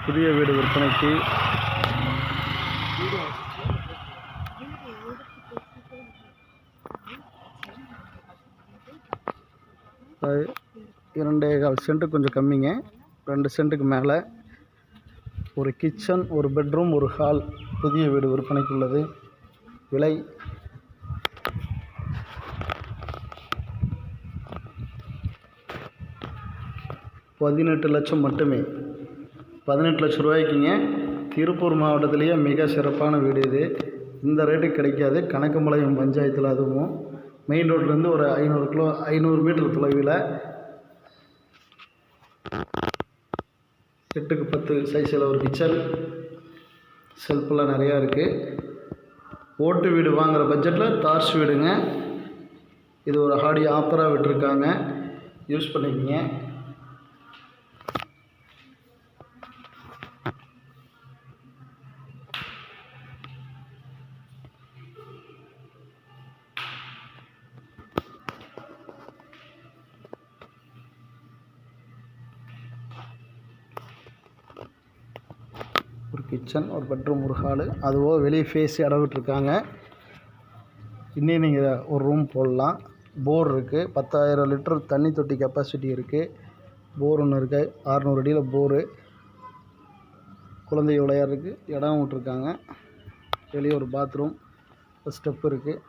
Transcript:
புதிய வீடு விற்பனைக்கு. அது 2.25 சென்ட், கொஞ்சம் கம்மிங்க. 2 சென்ட்டுக்கு மேலே. ஒரு கிச்சன், ஒரு பெட்ரூம், ஒரு ஹால். புதிய வீடு விற்பனைக்கு உள்ளது. விலை 18 லட்சம் மட்டுமே. 18 லட்ச ரூபாய்க்குங்க. திருப்பூர் மாவட்டத்திலேயே மிக சிறப்பான வீடு இது. இந்த ரேட்டுக்கு கிடைக்காது. கணக்கம்பாளையம் பஞ்சாயத்தில், அதுவும் மெயின் ரோட்லேருந்து ஒரு 500 மீட்டர் தொலைவில். 8x 10 சைஸில் ஒரு கிச்சன், செல்ஃபெல்லாம் நிறையா இருக்குது. ஓட்டு வீடு வாங்குகிற பட்ஜெட்டில் தார்ஸ் வீடுங்க. இது ஒரு ஆடி ஆஃபராக விட்டுருக்காங்க, யூஸ் பண்ணிக்கங்க. ஒரு கிச்சன், ஒரு பெட்ரூம், ஒரு ஹாலு. அதுவோ வெளியே ஃபேஸ் இடம் விட்டுருக்காங்க. இன்னும் நீங்கள் ஒரு ரூம் போடலாம். போர் இருக்குது. 10,000 லிட்டர் தண்ணி தொட்டி கெப்பாசிட்டி இருக்குது. போர் ஒன்று இருக்குது. 600 அடியில் போரு. குழந்தை விளையாடுறதுக்கு இடம் விட்டுருக்காங்க. வெளியே ஒரு பாத்ரூம், ஸ்டெப் இருக்குது.